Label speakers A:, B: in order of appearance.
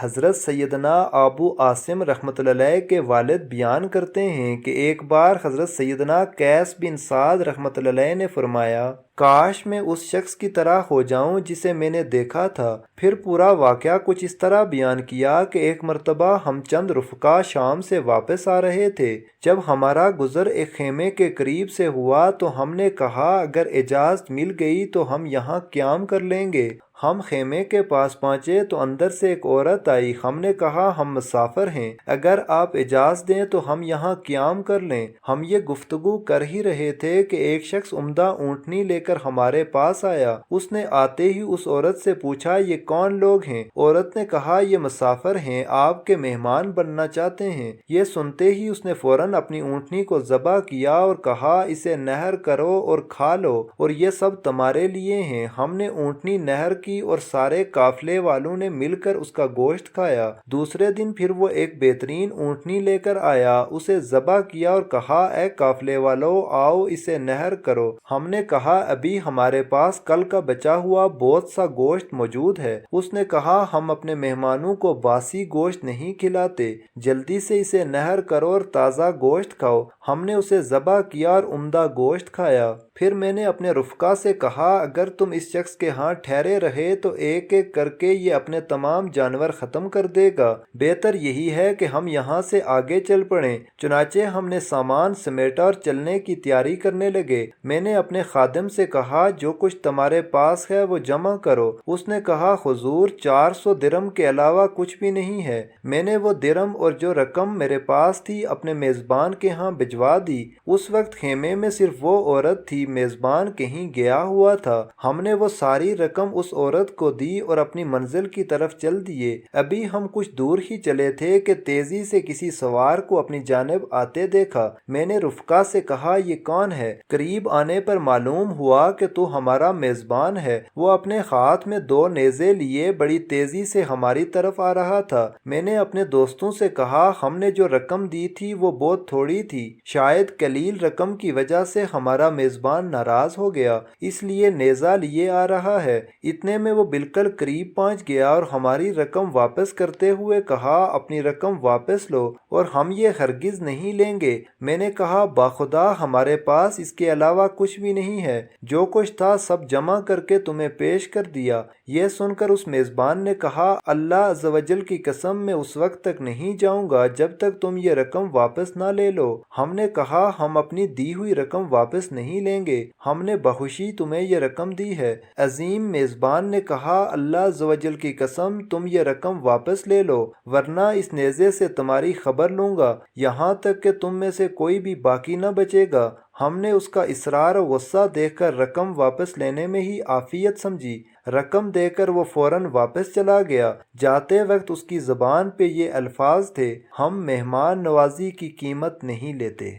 A: حضرت سیدنا ابو عاصم رحمۃ اللہ علیہ کے والد بیان کرتے ہیں کہ ایک بار حضرت سیدنا قیس بن سعد رحمۃ اللہ علیہ نے فرمایا، کاش میں اس شخص کی طرح ہو جاؤں جسے میں نے دیکھا تھا۔ پھر پورا واقعہ کچھ اس طرح بیان کیا کہ ایک مرتبہ ہم چند رفقا شام سے واپس آ رہے تھے۔ جب ہمارا گزر ایک خیمے کے قریب سے ہوا تو ہم نے کہا اگر اجازت مل گئی تو ہم یہاں قیام کر لیں گے۔ ہم خیمے کے پاس پہنچے تو اندر سے ایک عورت آئی۔ ہم نے کہا ہم مسافر ہیں، اگر آپ اجازت دیں تو ہم یہاں قیام کر لیں۔ ہم یہ گفتگو کر ہی رہے تھے کہ ایک شخص عمدہ اونٹنی لے کر ہمارے پاس آیا۔ اس نے آتے ہی اس عورت سے پوچھا یہ کون لوگ ہیں؟ عورت نے کہا یہ مسافر ہیں، آپ کے مہمان بننا چاہتے ہیں۔ یہ سنتے ہی اس نے فوراً اپنی اونٹنی کو ذبح کیا اور کہا اسے نحر کرو اور کھا لو، اور یہ سب تمہارے لیے ہیں۔ ہم نے اونٹنی نحر کی اور سارے قافلے والوں نے مل کر اس کا گوشت کھایا۔ دوسرے دن پھر وہ ایک بہترین اونٹنی لے کر آیا، اسے ذبح کیا اور کہا اے قافلے والو آؤ اسے نحر کرو۔ ہم نے کہا ابھی ہمارے پاس کل کا بچا ہوا بہت سا گوشت موجود ہے۔ اس نے کہا ہم اپنے مہمانوں کو باسی گوشت نہیں کھلاتے، جلدی سے اسے نحر کرو اور تازہ گوشت کھاؤ۔ ہم نے اسے ذبح کیا اور عمدہ گوشت کھایا۔ پھر میں نے اپنے رفقا سے کہا اگر تم اس شخص کے ہاں ٹھہرے رہے تو ایک ایک کر کے یہ اپنے تمام جانور ختم کر دے گا، بہتر یہی ہے کہ ہم یہاں سے آگے چل پڑیں۔ چنانچہ ہم نے سامان سمیٹا اور چلنے کی تیاری کرنے لگے۔ میں نے اپنے خادم سے کہا جو کچھ تمہارے پاس ہے وہ جمع کرو۔ اس نے کہا حضور 400 درہم کے علاوہ کچھ بھی نہیں ہے۔ میں نے وہ درہم اور جو رقم میرے پاس تھی اپنے میزبان کے ہاں بھجوا دی۔ اس وقت خیمے میں صرف وہ عورت تھی، میزبان کہیں گیا ہوا تھا۔ ہم نے وہ ساری رقم اس عورت کو دی اور اپنی منزل کی طرف چل دیے۔ ابھی ہم کچھ دور ہی چلے تھے کہ تیزی سے کسی سوار کو اپنی جانب آتے دیکھا۔ میں نے رفقا سے کہا یہ کون ہے؟ قریب آنے پر معلوم ہوا کہ تو ہمارا میزبان ہے۔ وہ اپنے ہاتھ میں 2 نیزے لیے بڑی تیزی سے ہماری طرف آ رہا تھا۔ میں نے اپنے دوستوں سے کہا ہم نے جو رقم دی تھی وہ بہت تھوڑی تھی، شاید قلیل رقم کی وجہ سے ہمارا میزبان ناراض ہو گیا، اس لیے نیزہ لیے آ رہا ہے۔ اتنے میں وہ بالکل قریب پہنچ گیا اور ہماری رقم واپس کرتے ہوئے کہا اپنی رقم واپس لو اور ہم یہ ہرگز نہیں لیں گے۔ میں نے کہا باخدا ہمارے پاس اس کے علاوہ کچھ بھی نہیں ہے، جو کچھ تھا سب جمع کر کے تمہیں پیش کر دیا۔ یہ سن کر اس میزبان نے کہا اللہ عز و جل کی قسم میں اس وقت تک نہیں جاؤں گا جب تک تم یہ رقم واپس نہ لے لو۔ ہم نے کہا ہم اپنی دی ہوئی رقم واپس نہیں لیں گے، ہم نے بخوشی تمہیں یہ رقم دی ہے۔ عظیم میزبان نے کہا اللہ عز و جل کی قسم تم یہ رقم واپس لے لو، ورنہ اس نیزے سے تمہاری خبر لوں گا یہاں تک کہ تم میں سے کوئی بھی باقی نہ بچے گا۔ ہم نے اس کا اصرار و غصہ دیکھ کر رقم واپس لینے میں ہی عافیت سمجھی۔ رقم دے کر وہ فوراً واپس چلا گیا۔ جاتے وقت اس کی زبان پہ یہ الفاظ تھے، ہم مہمان نوازی کی قیمت نہیں لیتے۔